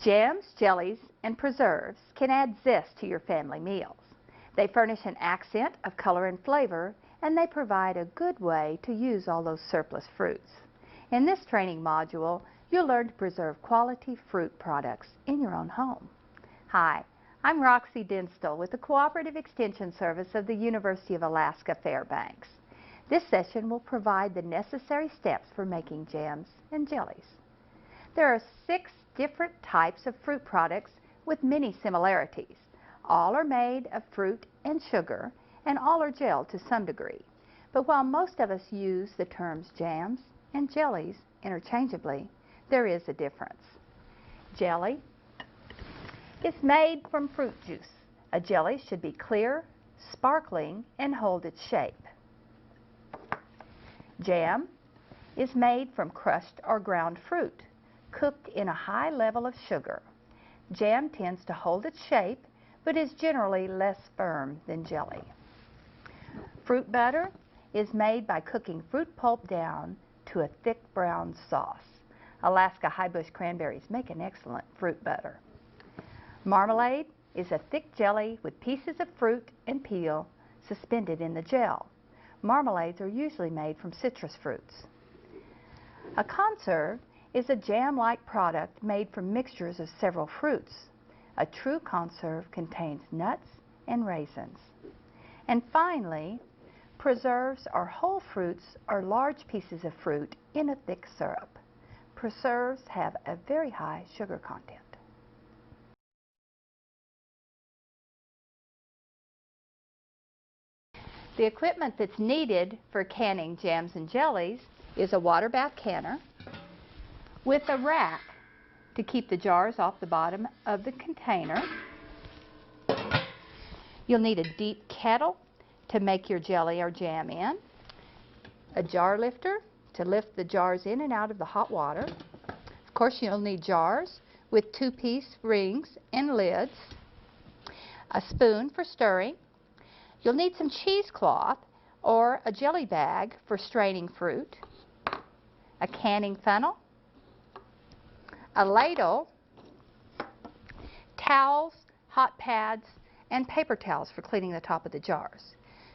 Jams, jellies, and preserves can add zest to your family meals. They furnish an accent of color and flavor, and they provide a good way to use all those surplus fruits. In this training module, you'll learn to preserve quality fruit products in your own home. Hi, I'm Roxy Dinstall with the Cooperative Extension Service of the University of Alaska Fairbanks. This session will provide the necessary steps for making jams and jellies. There are 6 different types of fruit products with many similarities. All are made of fruit and sugar, and all are gelled to some degree. But while most of us use the terms jams and jellies interchangeably, there is a difference. Jelly is made from fruit juice. A jelly should be clear, sparkling, and hold its shape. Jam is made from crushed or ground fruit, cooked in a high level of sugar. Jam tends to hold its shape, but is generally less firm than jelly. Fruit butter is made by cooking fruit pulp down to a thick brown sauce. Alaska high-bush cranberries make an excellent fruit butter. Marmalade is a thick jelly with pieces of fruit and peel suspended in the gel. Marmalades are usually made from citrus fruits. A conserve is a jam-like product made from mixtures of several fruits. A true conserve contains nuts and raisins. And finally, preserves are whole fruits or large pieces of fruit in a thick syrup. Preserves have a very high sugar content. The equipment that's needed for canning jams and jellies is a water bath canner with a rack to keep the jars off the bottom of the container. You'll need a deep kettle to make your jelly or jam in, a jar lifter to lift the jars in and out of the hot water. Of course, you'll need jars with 2-piece rings and lids, a spoon for stirring. You'll need some cheesecloth or a jelly bag for straining fruit, a canning funnel, a ladle, towels, hot pads, and paper towels for cleaning the top of the jars.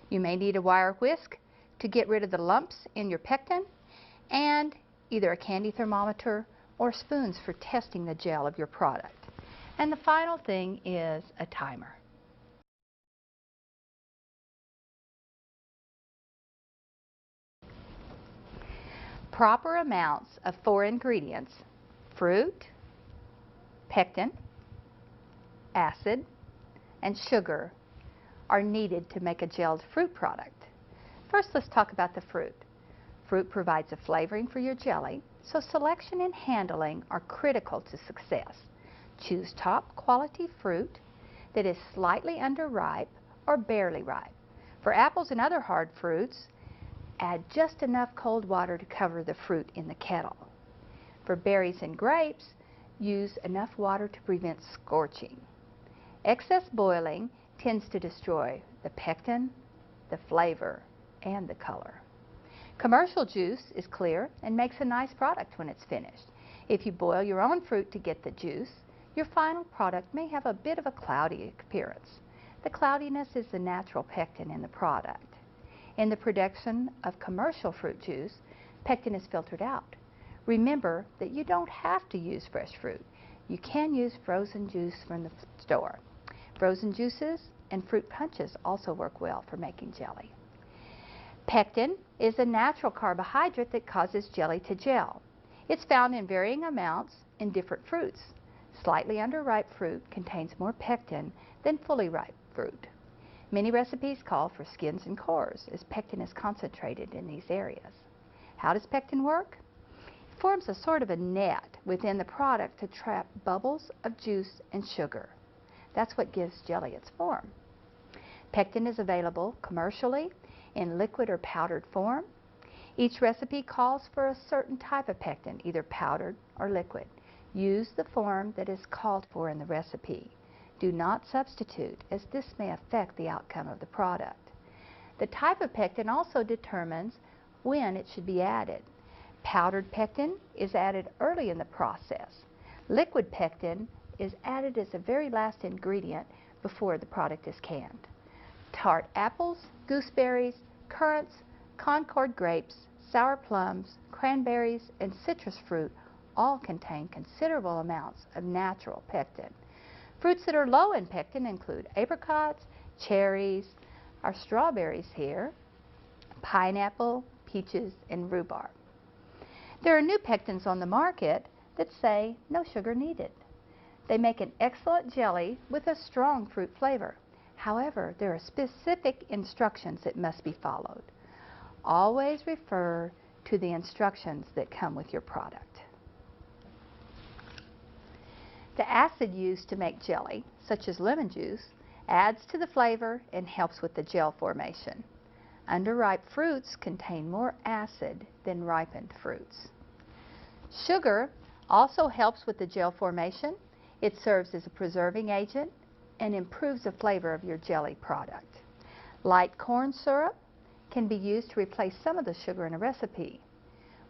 You may need a wire whisk to get rid of the lumps in your pectin, and either a candy thermometer or spoons for testing the gel of your product. And the final thing is a timer. Proper amounts of 4 ingredients, fruit, pectin, acid, and sugar, are needed to make a gelled fruit product. First, let's talk about the fruit. Fruit provides a flavoring for your jelly, so selection and handling are critical to success. Choose top quality fruit that is slightly underripe or barely ripe. For apples and other hard fruits, add just enough cold water to cover the fruit in the kettle. For berries and grapes, use enough water to prevent scorching. Excess boiling tends to destroy the pectin, the flavor, and the color. Commercial juice is clear and makes a nice product when it's finished. If you boil your own fruit to get the juice, your final product may have a bit of a cloudy appearance. The cloudiness is the natural pectin in the product. In the production of commercial fruit juice, pectin is filtered out. Remember that you don't have to use fresh fruit. You can use frozen juice from the store. Frozen juices and fruit punches also work well for making jelly. Pectin is a natural carbohydrate that causes jelly to gel. It's found in varying amounts in different fruits. Slightly underripe fruit contains more pectin than fully ripe fruit. Many recipes call for skins and cores, as pectin is concentrated in these areas. How does pectin work? It forms a sort of a net within the product to trap bubbles of juice and sugar. That's what gives jelly its form. Pectin is available commercially in liquid or powdered form. Each recipe calls for a certain type of pectin, either powdered or liquid. Use the form that is called for in the recipe. Do not substitute, as this may affect the outcome of the product. The type of pectin also determines when it should be added. Powdered pectin is added early in the process. Liquid pectin is added as the very last ingredient before the product is canned. Tart apples, gooseberries, currants, Concord grapes, sour plums, cranberries, and citrus fruit all contain considerable amounts of natural pectin. Fruits that are low in pectin include apricots, cherries, our strawberries here, pineapple, peaches, and rhubarb. There are new pectins on the market that say no sugar needed. They make an excellent jelly with a strong fruit flavor. However, there are specific instructions that must be followed. Always refer to the instructions that come with your product. The acid used to make jelly, such as lemon juice, adds to the flavor and helps with the gel formation. Underripe fruits contain more acid than ripened fruits. Sugar also helps with the gel formation. It serves as a preserving agent and improves the flavor of your jelly product. Light corn syrup can be used to replace some of the sugar in a recipe.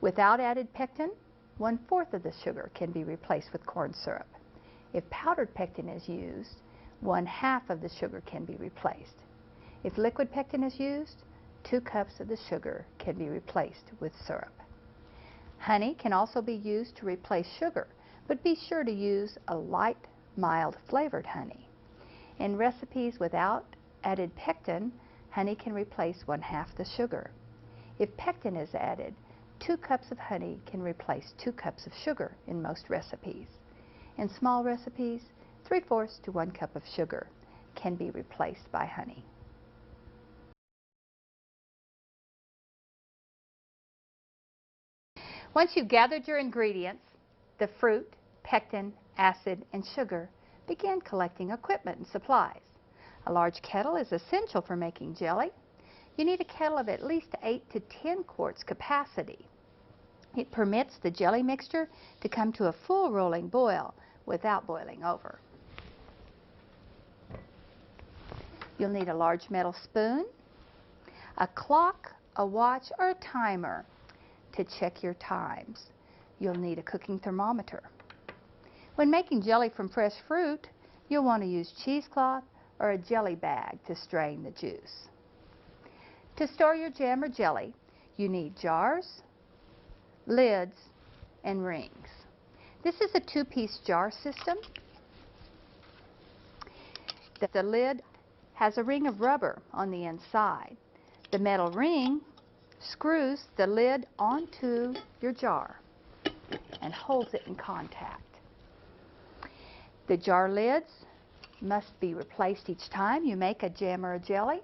Without added pectin, 1/4 of the sugar can be replaced with corn syrup. If powdered pectin is used, 1/2 of the sugar can be replaced. If liquid pectin is used, 2 cups of the sugar can be replaced with syrup. Honey can also be used to replace sugar, but be sure to use a light, mild flavored honey. In recipes without added pectin, honey can replace 1/2 the sugar. If pectin is added, 2 cups of honey can replace 2 cups of sugar in most recipes. In small recipes, 3/4 to 1 cup of sugar can be replaced by honey. Once you've gathered your ingredients, the fruit, pectin, acid, and sugar, begin collecting equipment and supplies. A large kettle is essential for making jelly. You need a kettle of at least 8 to 10 quarts capacity. It permits the jelly mixture to come to a full rolling boil without boiling over. You'll need a large metal spoon, a clock, a watch, or a timer to check your times. You'll need a cooking thermometer. When making jelly from fresh fruit, you'll want to use cheesecloth or a jelly bag to strain the juice. To store your jam or jelly, you need jars, lids, and rings. This is a 2-piece jar system. The lid has a ring of rubber on the inside. The metal ring screws the lid onto your jar and holds it in contact. The jar lids must be replaced each time you make a jam or a jelly.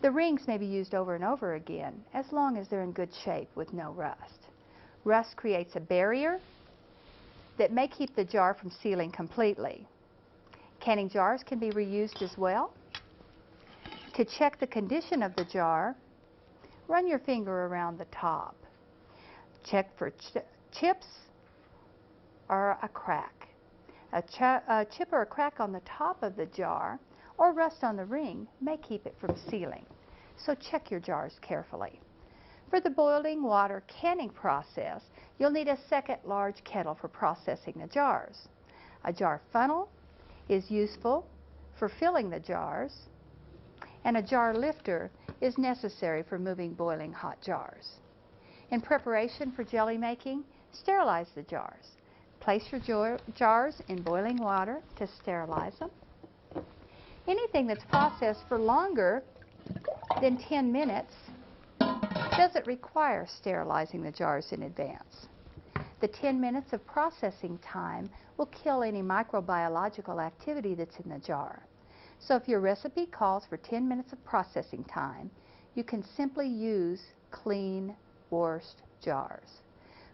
The rings may be used over and over again as long as they're in good shape with no rust. Rust creates a barrier that may keep the jar from sealing completely. Canning jars can be reused as well. To check the condition of the jar, run your finger around the top. Check for chips or a crack. A chip or a crack on the top of the jar or rust on the ring may keep it from sealing, so check your jars carefully. For the boiling water canning process, you'll need a second large kettle for processing the jars. A jar funnel is useful for filling the jars, and a jar lifter is necessary for moving boiling hot jars. In preparation for jelly making, sterilize the jars. Place your jars in boiling water to sterilize them. Anything that's processed for longer than 10 minutes doesn't require sterilizing the jars in advance. The 10 minutes of processing time will kill any microbiological activity that's in the jar. So if your recipe calls for 10 minutes of processing time, you can simply use clean, washed jars.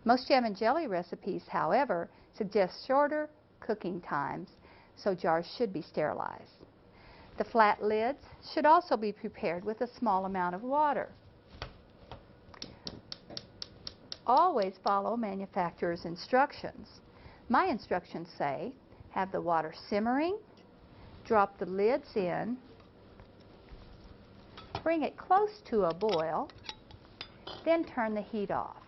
Most jam and jelly recipes, however, suggest shorter cooking times, so jars should be sterilized. The flat lids should also be prepared with a small amount of water. Always follow manufacturer's instructions. My instructions say, have the water simmering, drop the lids in, bring it close to a boil, then turn the heat off.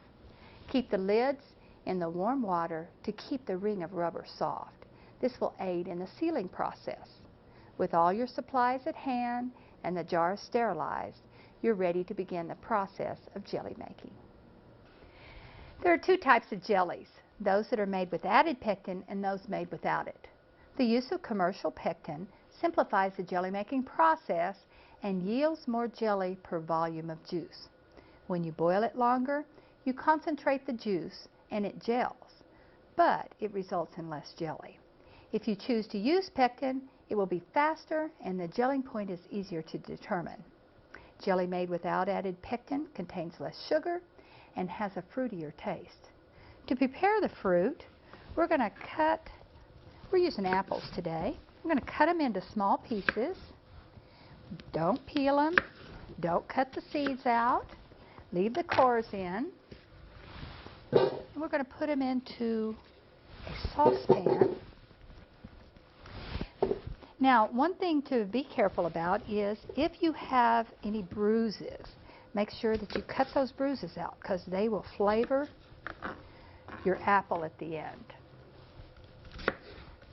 Keep the lids in the warm water to keep the ring of rubber soft. This will aid in the sealing process. With all your supplies at hand and the jar sterilized, you're ready to begin the process of jelly making. There are two types of jellies, those that are made with added pectin and those made without it. The use of commercial pectin simplifies the jelly making process and yields more jelly per volume of juice. When you boil it longer, you concentrate the juice and it gels, but it results in less jelly. If you choose to use pectin, it will be faster and the gelling point is easier to determine. Jelly made without added pectin contains less sugar and has a fruitier taste. To prepare the fruit, we're using apples today. We're going to cut them into small pieces. Don't peel them. Don't cut the seeds out. Leave the cores in. And we're going to put them into a saucepan. Now, one thing to be careful about is if you have any bruises, make sure that you cut those bruises out because they will flavor your apple at the end.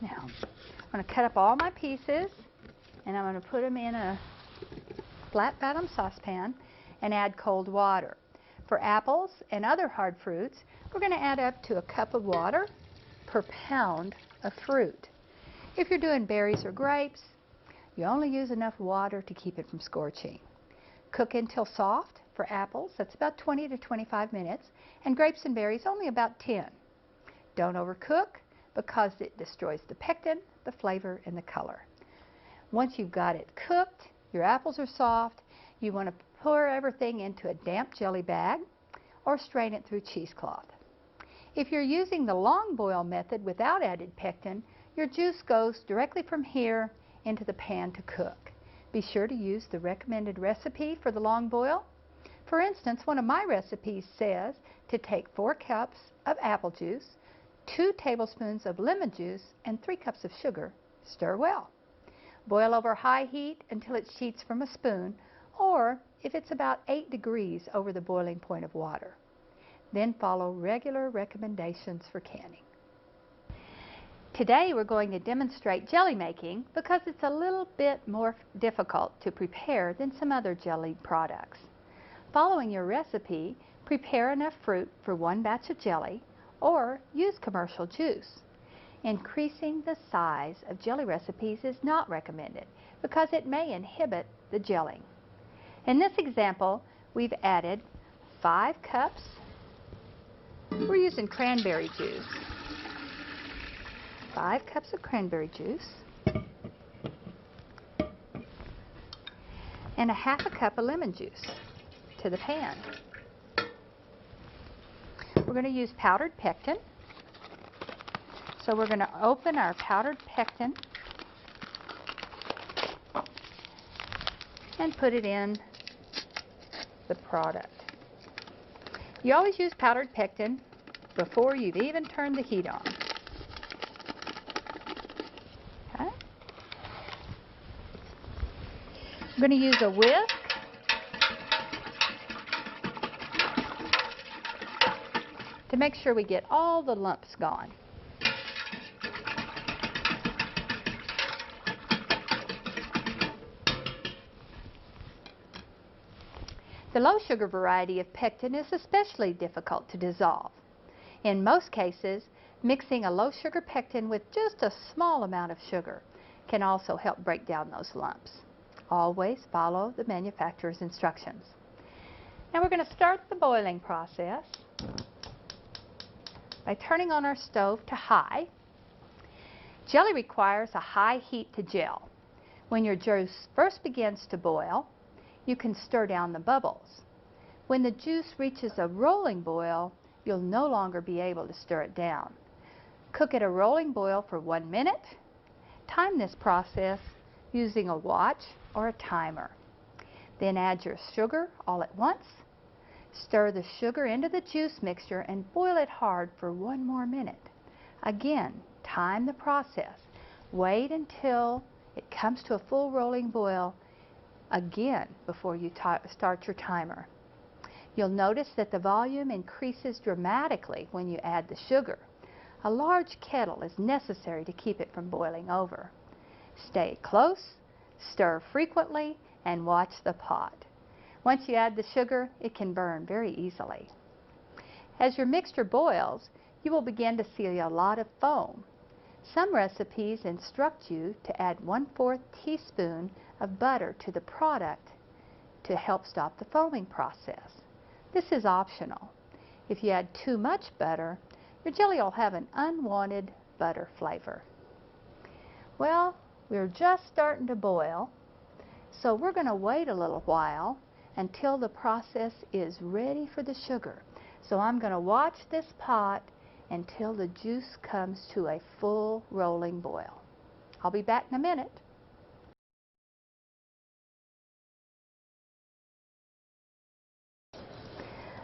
Now, I'm going to cut up all my pieces and I'm going to put them in a flat bottom saucepan and add cold water. For apples and other hard fruits, we're going to add up to a cup of water per pound of fruit. If you're doing berries or grapes, you only use enough water to keep it from scorching. Cook until soft. For apples, that's about 20 to 25 minutes, and grapes and berries only about 10. Don't overcook because it destroys the pectin, the flavor, and the color. Once you've got it cooked, your apples are soft, you want to pour everything into a damp jelly bag or strain it through cheesecloth. If you're using the long boil method without added pectin, your juice goes directly from here into the pan to cook. Be sure to use the recommended recipe for the long boil. For instance, one of my recipes says to take 4 cups of apple juice, 2 tablespoons of lemon juice, and 3 cups of sugar. Stir well. Boil over high heat until it sheets from a spoon, or if it's about 8 degrees over the boiling point of water. Then follow regular recommendations for canning. Today we're going to demonstrate jelly making because it's a little bit more difficult to prepare than some other jelly products. Following your recipe, prepare enough fruit for 1 batch of jelly or use commercial juice. Increasing the size of jelly recipes is not recommended because it may inhibit the gelling. In this example, we've added 5 cups. We're using cranberry juice. 5 cups of cranberry juice and a half a cup of lemon juice to the pan. We're going to use powdered pectin. So we're going to open our powdered pectin and put it in the product. You always use powdered pectin before you've even turned the heat on. Okay. I'm going to use a whisk to make sure we get all the lumps gone. The low sugar variety of pectin is especially difficult to dissolve. In most cases, mixing a low sugar pectin with just a small amount of sugar can also help break down those lumps. Always follow the manufacturer's instructions. Now we're going to start the boiling process by turning on our stove to high. Jelly requires a high heat to gel. When your juice first begins to boil, you can stir down the bubbles. When the juice reaches a rolling boil, you'll no longer be able to stir it down. Cook at a rolling boil for 1 minute. Time this process using a watch or a timer. Then add your sugar all at once. Stir the sugar into the juice mixture and boil it hard for 1 more minute. Again, time the process. Wait until it comes to a full rolling boil again before you start your timer. You'll notice that the volume increases dramatically when you add the sugar. A large kettle is necessary to keep it from boiling over. Stay close, stir frequently, and watch the pot. Once you add the sugar, it can burn very easily. As your mixture boils, you will begin to see a lot of foam. Some recipes instruct you to add 1/4 teaspoon of butter to the product to help stop the foaming process. This is optional. If you add too much butter, your jelly will have an unwanted butter flavor. Well, we're just starting to boil, so we're going to wait a little while until the process is ready for the sugar. So I'm going to watch this pot until the juice comes to a full rolling boil. I'll be back in a minute.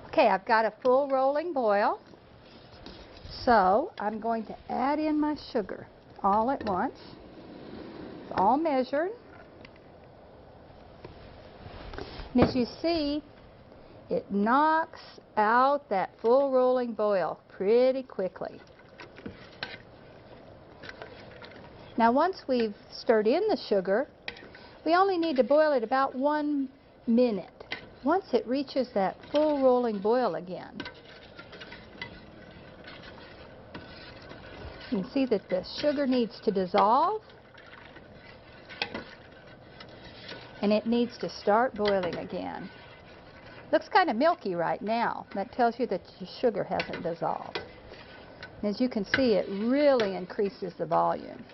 Okay, I've got a full rolling boil. So I'm going to add in my sugar all at once. It's all measured. And as you see, it knocks out that full rolling boil pretty quickly. Now once we've stirred in the sugar, we only need to boil it about 1 minute. Once it reaches that full rolling boil again, you can see that the sugar needs to dissolve and it needs to start boiling again. Looks kind of milky right now. That tells you that your sugar hasn't dissolved. And as you can see, it really increases the volume.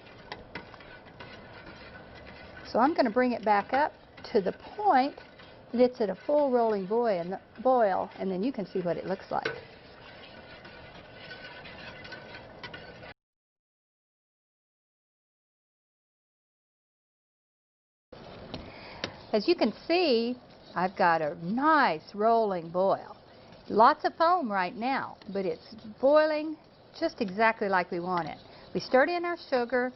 So I'm going to bring it back up to the point that it's at a full rolling boil, and then you can see what it looks like. As you can see, I've got a nice rolling boil. Lots of foam right now, but it's boiling just exactly like we want it. We stirred in our sugar,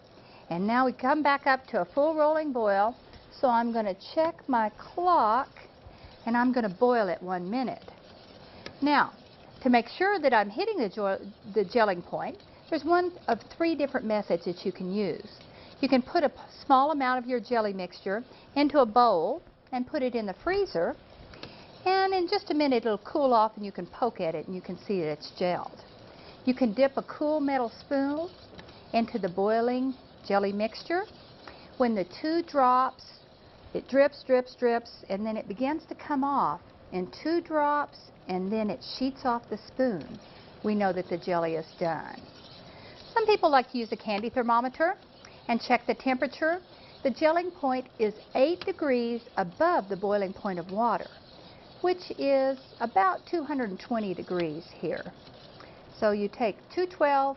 and now we come back up to a full rolling boil. So I'm going to check my clock, and I'm going to boil it 1 minute. Now, to make sure that I'm hitting the gelling point, there's one of 3 different methods that you can use. You can put a small amount of your jelly mixture into a bowl and put it in the freezer, and in just a minute it'll cool off and you can poke at it and you can see that it's gelled. You can dip a cool metal spoon into the boiling jelly mixture. When the 2 drops, it drips, drips, drips, and then it begins to come off in 2 drops, and then it sheets off the spoon. We know that the jelly is done. Some people like to use a candy thermometer and check the temperature. The gelling point is 8 degrees above the boiling point of water, which is about 220 degrees here. So you take 212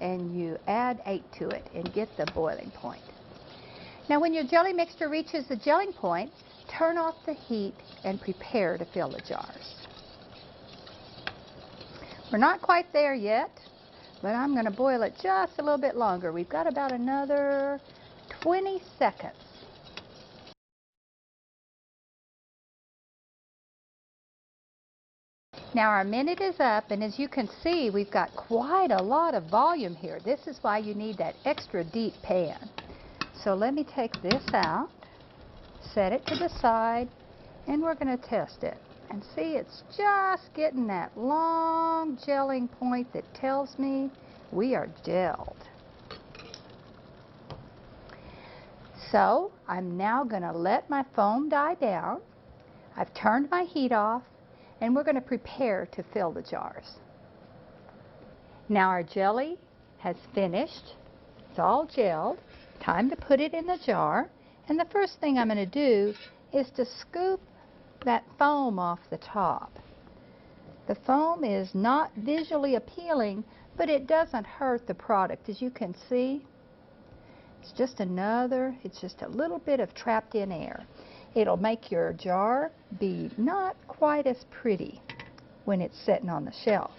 and you add 8 to it and get the boiling point. Now when your jelly mixture reaches the gelling point, turn off the heat and prepare to fill the jars. We're not quite there yet, but I'm going to boil it just a little bit longer. We've got about another 20 seconds. Now our minute is up, and as you can see, we've got quite a lot of volume here. This is why you need that extra deep pan. So let me take this out, set it to the side, and we're going to test it. And see, it's just getting that long gelling point that tells me we are gelled. So I'm now going to let my foam die down. I've turned my heat off, and we're going to prepare to fill the jars. Now our jelly has finished. It's all gelled. Time to put it in the jar. And the first thing I'm going to do is to scoop that foam off the top. The foam is not visually appealing, but it doesn't hurt the product. As you can see, it's just a little bit of trapped in air. It'll make your jar be not quite as pretty when it's sitting on the shelf.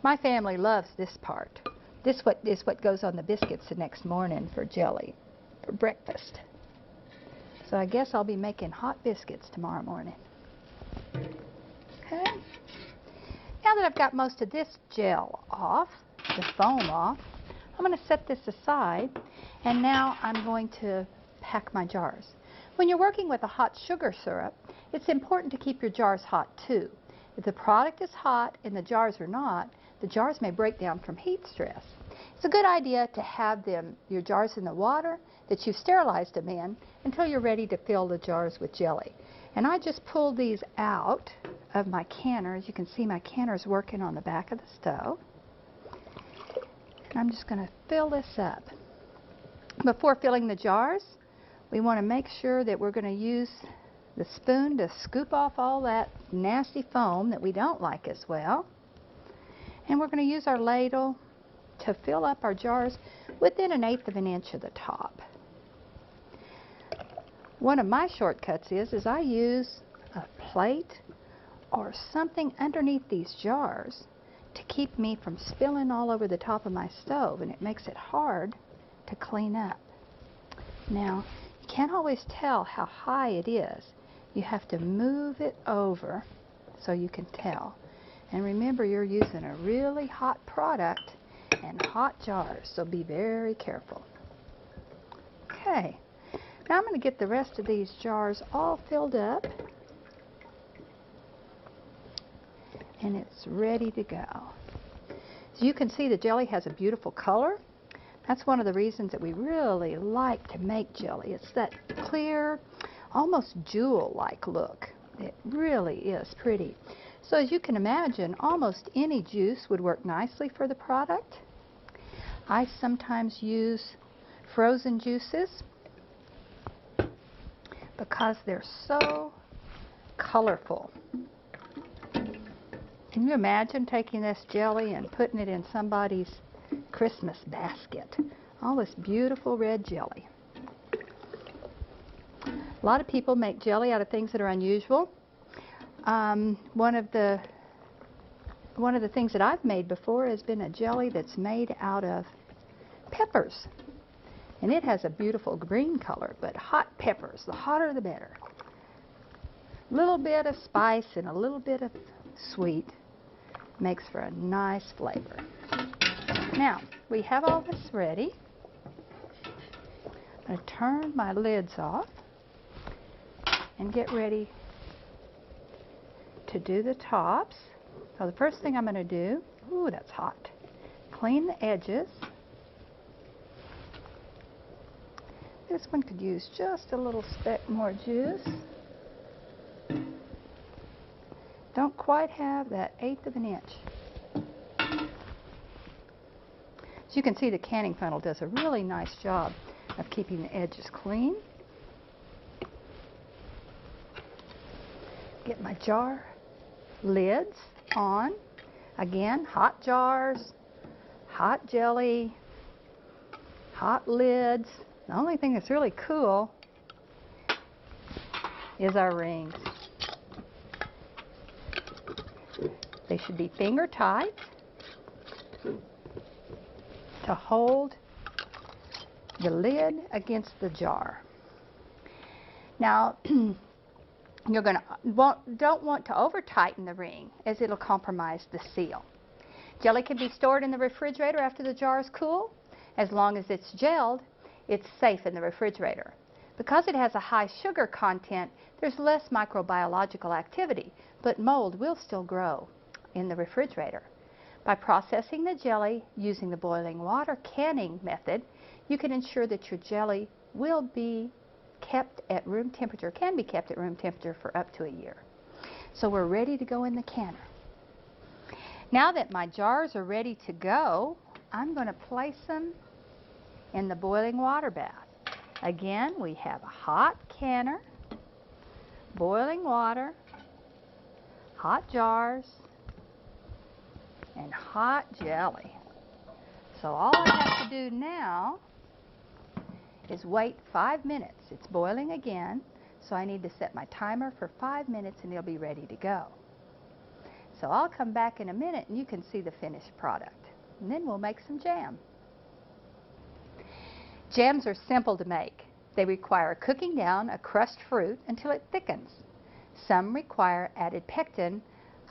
My family loves this part. This is what goes on the biscuits the next morning for jelly, for breakfast. So I guess I'll be making hot biscuits tomorrow morning. Okay. Now that I've got most of this gel off, the foam off, I'm going to set this aside, and now I'm going to pack my jars. When you're working with a hot sugar syrup, it's important to keep your jars hot too. If the product is hot and the jars are not, the jars may break down from heat stress. It's a good idea to have your jars in the water that you've sterilized them in until you're ready to fill the jars with jelly. And I just pulled these out of my canner. As you can see, my canner is working on the back of the stove. And I'm just going to fill this up. Before filling the jars, we want to make sure that we're going to use the spoon to scoop off all that nasty foam that we don't like as well. And we're going to use our ladle to fill up our jars within 1/8 of an inch of the top. One of my shortcuts is I use a plate or something underneath these jars to keep me from spilling all over the top of my stove, and it makes it hard to clean up. Now, you can't always tell how high it is. You have to move it over so you can tell. And remember, you're using a really hot product and hot jars, so be very careful. Okay, now I'm going to get the rest of these jars all filled up, and it's ready to go. So you can see the jelly has a beautiful color. That's one of the reasons that we really like to make jelly. It's that clear, almost jewel-like look. It really is pretty. So as you can imagine, almost any juice would work nicely for the product. I sometimes use frozen juices because they're so colorful. Can you imagine taking this jelly and putting it in somebody's Christmas basket? All this beautiful red jelly. A lot of people make jelly out of things that are unusual. One of the things that I've made before has been a jelly that's made out of peppers. And it has a beautiful green color, but hot peppers, the hotter the better. A little bit of spice and a little bit of sweet makes for a nice flavor. Now, we have all this ready. I'm going to turn my lids off and get ready to do the tops. So the first thing I'm going to do, ooh, that's hot, clean the edges. This one could use just a little speck more juice. Don't quite have that 1/8 of an inch. As you can see, the canning funnel does a really nice job of keeping the edges clean. Get my jar lids on. Again, hot jars, hot jelly, hot lids. The only thing that's really cool is our rings. They should be finger tight to hold the lid against the jar. Now, don't want to over tighten the ring, as it'll compromise the seal. Jelly can be stored in the refrigerator after the jar is cool. As long as it's gelled, it's safe in the refrigerator. Because it has a high sugar content, there's less microbiological activity, but mold will still grow in the refrigerator. By processing the jelly using the boiling water canning method, you can ensure that your jelly will be kept at room temperature, can be kept at room temperature for up to a year. So we're ready to go in the canner. Now that my jars are ready to go, I'm going to place them in the boiling water bath. Again, we have a hot canner, boiling water, hot jars, and hot jelly. So all I have to do now is wait 5 minutes. It's boiling again, so I need to set my timer for 5 minutes and it'll be ready to go. So I'll come back in a minute and you can see the finished product. And then we'll make some jam. Jams are simple to make. They require cooking down a crushed fruit until it thickens. Some require added pectin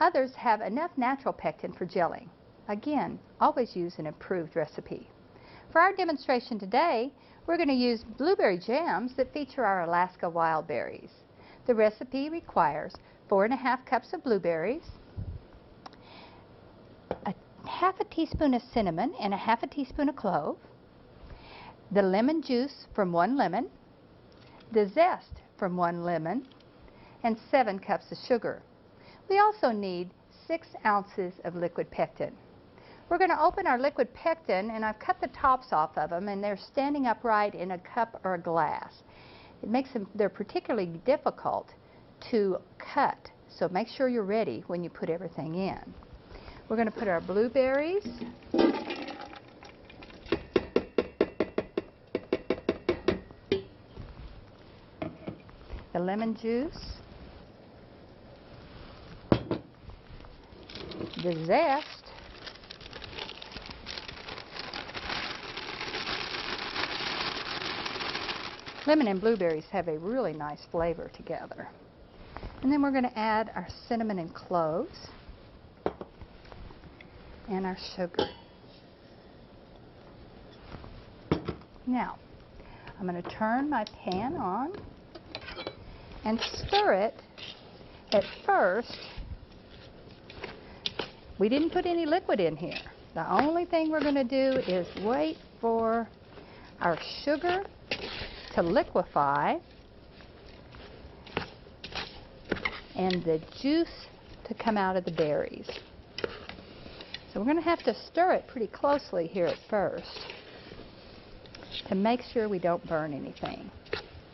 Others have enough natural pectin for gelling. Again, always use an improved recipe. For our demonstration today, we're going to use blueberry jams that feature our Alaska wild berries. The recipe requires 4½ cups of blueberries, ½ teaspoon of cinnamon and ½ teaspoon of clove, the lemon juice from 1 lemon, the zest from 1 lemon, and 7 cups of sugar. We also need 6 ounces of liquid pectin. We're going to open our liquid pectin, and I've cut the tops off of them, and they're standing upright in a cup or a glass. It makes them, they're particularly difficult to cut, so make sure you're ready when you put everything in. We're going to put our blueberries, the lemon juice, the zest, lemon and blueberries have a really nice flavor together. And then we're going to add our cinnamon and cloves and our sugar. Now, I'm going to turn my pan on and stir it. At first, we didn't put any liquid in here. The only thing we're going to do is wait for our sugar to liquefy and the juice to come out of the berries. So we're going to have to stir it pretty closely here at first to make sure we don't burn anything.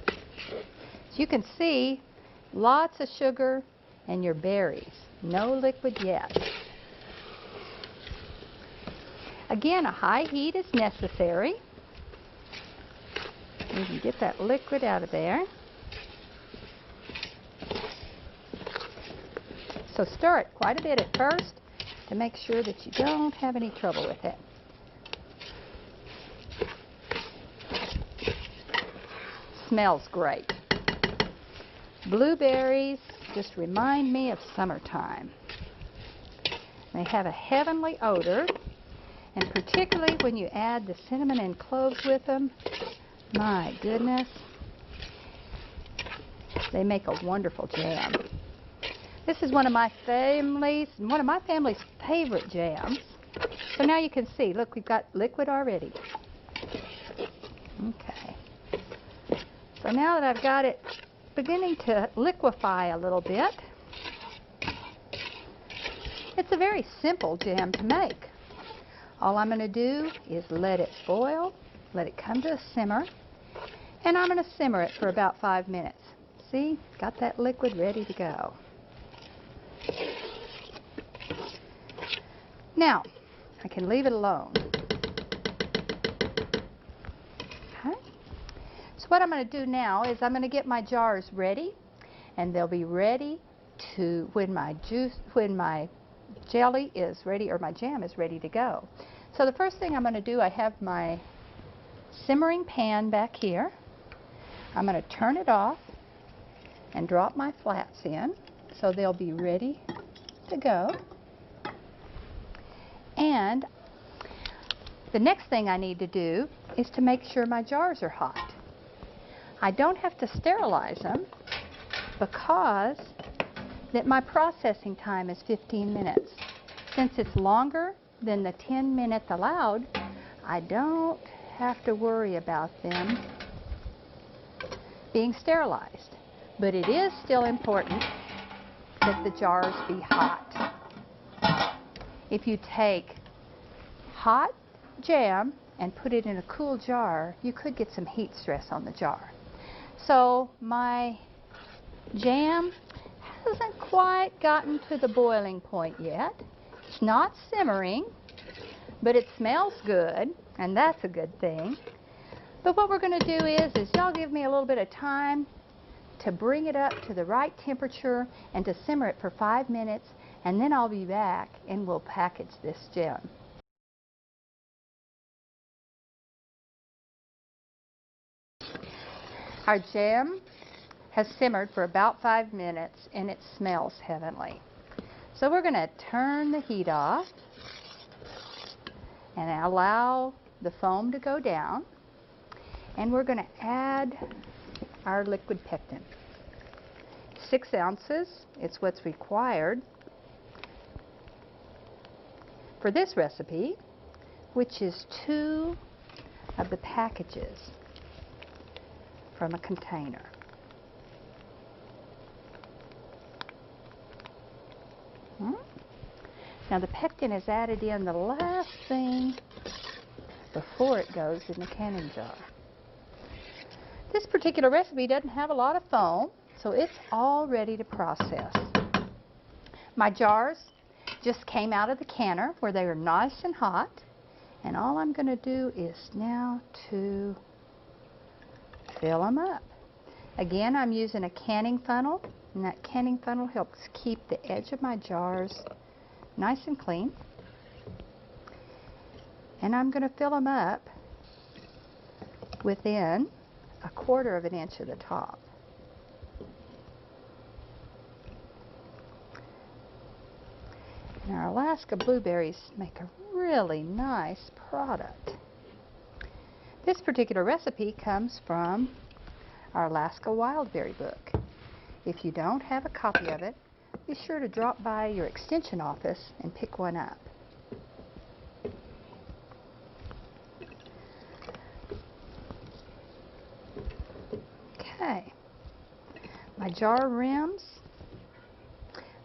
As you can see, lots of sugar and your berries. No liquid yet. Again, a high heat is necessary. You can get that liquid out of there. So stir it quite a bit at first to make sure that you don't have any trouble with it. Smells great. Blueberries just remind me of summertime. They have a heavenly odor, and particularly when you add the cinnamon and cloves with them, my goodness, they make a wonderful jam. This is one of my family's favorite jams. So now you can see, look, we've got liquid already. Okay. So now that I've got it beginning to liquefy a little bit, it's a very simple jam to make. All I'm going to do is let it boil, let it come to a simmer, and I'm going to simmer it for about 5 minutes. See, got that liquid ready to go. Now, I can leave it alone. Okay. So what I'm going to do now is I'm going to get my jars ready, and they'll be ready to when my jelly is ready, or my jam is ready to go. So the first thing I'm going to do, I have my simmering pan back here. I'm going to turn it off and drop my flats in so they'll be ready to go. And the next thing I need to do is to make sure my jars are hot. I don't have to sterilize them because that my processing time is 15 minutes. Since it's longer than the 10 minutes allowed, I don't have to worry about them being sterilized. But it is still important that the jars be hot. If you take hot jam and put it in a cool jar, you could get some heat stress on the jar. So my jam hasn't quite gotten to the boiling point yet. It's not simmering, but it smells good, and that's a good thing. But what we're going to do is y'all give me a little bit of time to bring it up to the right temperature and to simmer it for 5 minutes, and then I'll be back and we'll package this jam. Our jam has simmered for about 5 minutes and it smells heavenly. So we're going to turn the heat off and allow the foam to go down. And we're going to add our liquid pectin. 6 ounces, it's what's required for this recipe, which is 2 of the packages from a container. Now the pectin is added in the last thing before it goes in the canning jar. This particular recipe doesn't have a lot of foam, so it's all ready to process. My jars just came out of the canner where they are nice and hot, and all I'm going to do is now to fill them up. Again, I'm using a canning funnel, and that canning funnel helps keep the edge of my jars nice and clean. And I'm going to fill them up within 1/4 of an inch of the top. And our Alaska blueberries make a really nice product. This particular recipe comes from our Alaska Wildberry book. If you don't have a copy of it, be sure to drop by your extension office and pick one up. Okay, my jar rims,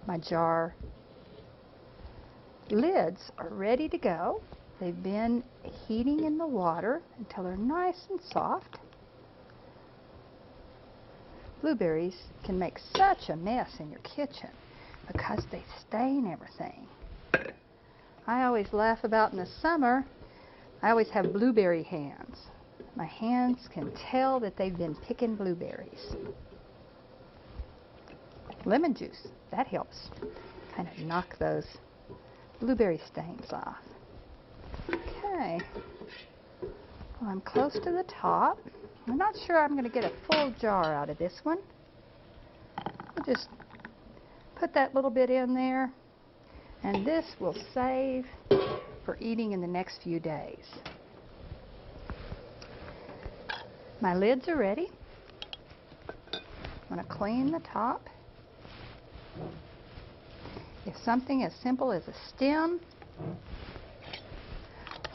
my jar lids are ready to go. They've been heating in the water until they're nice and soft. Blueberries can make such a mess in your kitchen because they stain everything. I always laugh about in the summer, I always have blueberry hands. My hands can tell that they've been picking blueberries. Lemon juice, that helps kind of knock those blueberry stains off. Okay, well, I'm close to the top. I'm not sure I'm going to get a full jar out of this one. I'll just put that little bit in there, and this will save for eating in the next few days. My lids are ready. I'm going to clean the top. If something as simple as a stem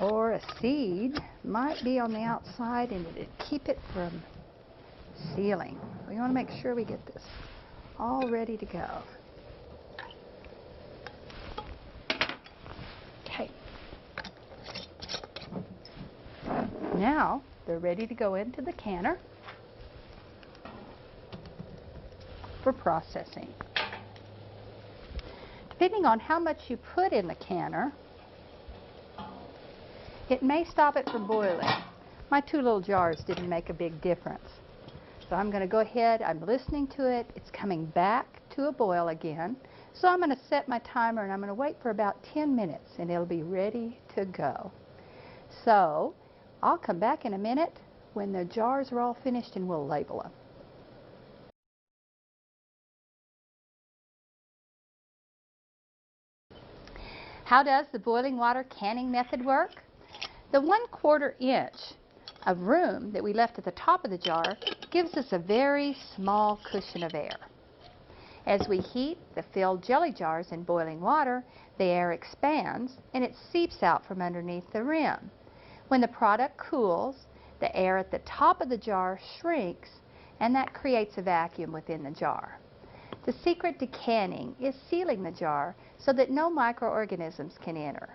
or a seed might be on the outside and it'd keep it from sealing, we want to make sure we get this all ready to go. Okay. Now they're ready to go into the canner for processing. Depending on how much you put in the canner, it may stop it from boiling. My 2 little jars didn't make a big difference. So I'm going to go ahead, I'm listening to it, it's coming back to a boil again. So I'm going to set my timer and I'm going to wait for about 10 minutes and it'll be ready to go. So I'll come back in a minute when the jars are all finished and we'll label them. How does the boiling water canning method work? The 1/4 inch of room that we left at the top of the jar gives us a very small cushion of air. As we heat the filled jelly jars in boiling water, the air expands and it seeps out from underneath the rim. When the product cools, the air at the top of the jar shrinks and that creates a vacuum within the jar. The secret to canning is sealing the jar so that no microorganisms can enter.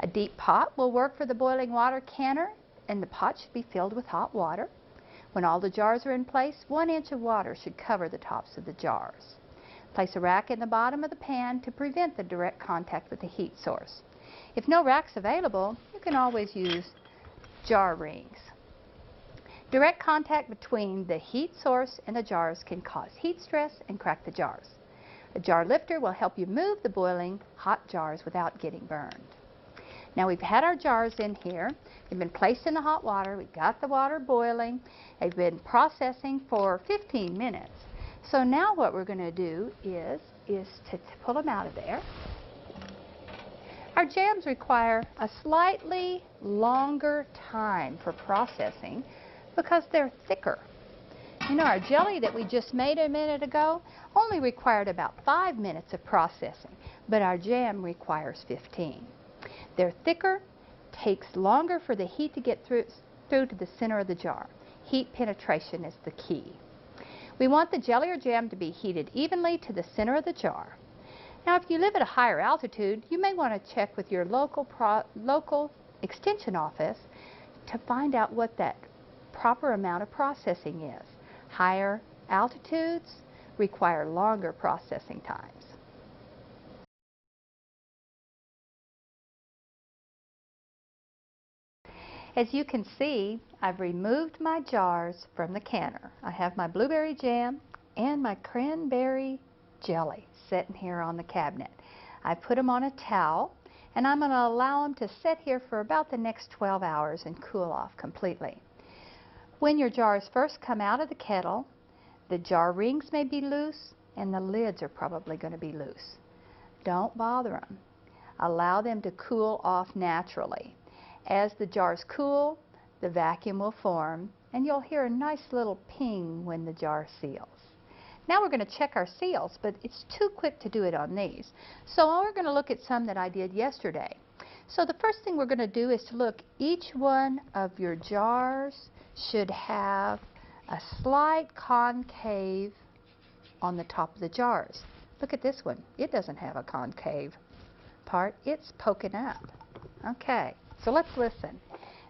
A deep pot will work for the boiling water canner, and the pot should be filled with hot water. When all the jars are in place, 1 inch of water should cover the tops of the jars. Place a rack in the bottom of the pan to prevent the direct contact with the heat source. If no rack's available, you can always use jar rings. Direct contact between the heat source and the jars can cause heat stress and crack the jars. A jar lifter will help you move the boiling hot jars without getting burned. Now we've had our jars in here. They've been placed in the hot water. We've got the water boiling. They've been processing for 15 minutes. So now what we're going to do is is to pull them out of there. Our jams require a slightly longer time for processing because they're thicker. You know, our jelly that we just made a minute ago only required about 5 minutes of processing, but our jam requires 15. They're thicker, takes longer for the heat to get through to the center of the jar. Heat penetration is the key. We want the jelly or jam to be heated evenly to the center of the jar. Now, if you live at a higher altitude, you may want to check with your local extension office to find out what that proper amount of processing is. Higher altitudes require longer processing times. As you can see, I've removed my jars from the canner. I have my blueberry jam and my cranberry jelly sitting here on the cabinet. I put them on a towel, and I'm going to allow them to sit here for about the next 12 hours and cool off completely. When your jars first come out of the kettle, the jar rings may be loose and the lids are probably going to be loose. Don't bother them. Allow them to cool off naturally. As the jars cool, the vacuum will form and you'll hear a nice little ping when the jar seals. Now we're going to check our seals, but it's too quick to do it on these. So we're going to look at some that I did yesterday. So the first thing we're going to do is to look, each one of your jars should have a slight concave on the top of the jars. Look at this one. It doesn't have a concave part. It's poking up. Okay, so let's listen.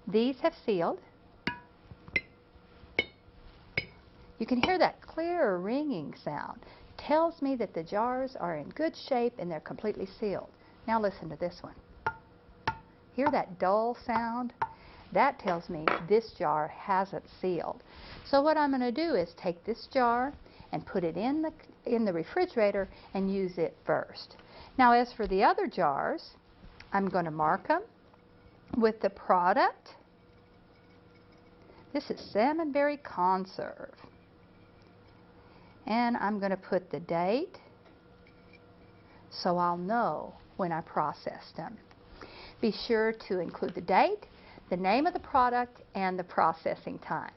These have sealed. You can hear that clear ringing sound. Tells me that the jars are in good shape and they're completely sealed. Now listen to this one. Hear that dull sound? That tells me this jar hasn't sealed. So what I'm going to do is take this jar and put it in the refrigerator and use it first. Now as for the other jars, I'm going to mark them with the product. This is salmonberry conserve. And I'm going to put the date so I'll know when I processed them. Be sure to include the date, the name of the product, and the processing time.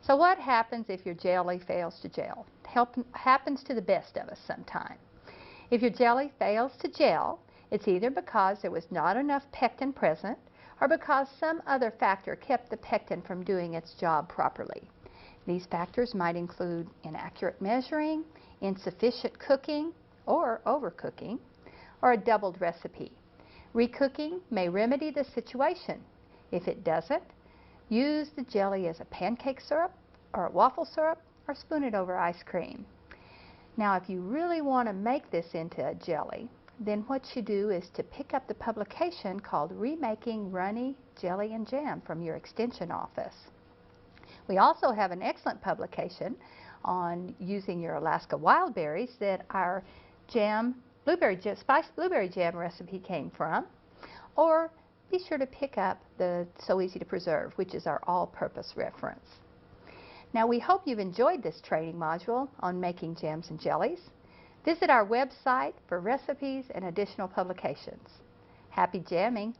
So what happens if your jelly fails to gel? Happens to the best of us sometime. If your jelly fails to gel, it's either because there was not enough pectin present or because some other factor kept the pectin from doing its job properly. These factors might include inaccurate measuring, insufficient cooking or overcooking, or a doubled recipe. Recooking may remedy the situation. If it doesn't, use the jelly as a pancake syrup or a waffle syrup or spoon it over ice cream. Now if you really want to make this into a jelly, then what you do is to pick up the publication called Remaking Runny Jelly and Jam from your extension office. We also have an excellent publication on using your Alaska wild berries that our spiced blueberry jam recipe came from. Or be sure to pick up the So Easy to Preserve, which is our all-purpose reference. Now we hope you've enjoyed this training module on making jams and jellies. Visit our website for recipes and additional publications. Happy jamming!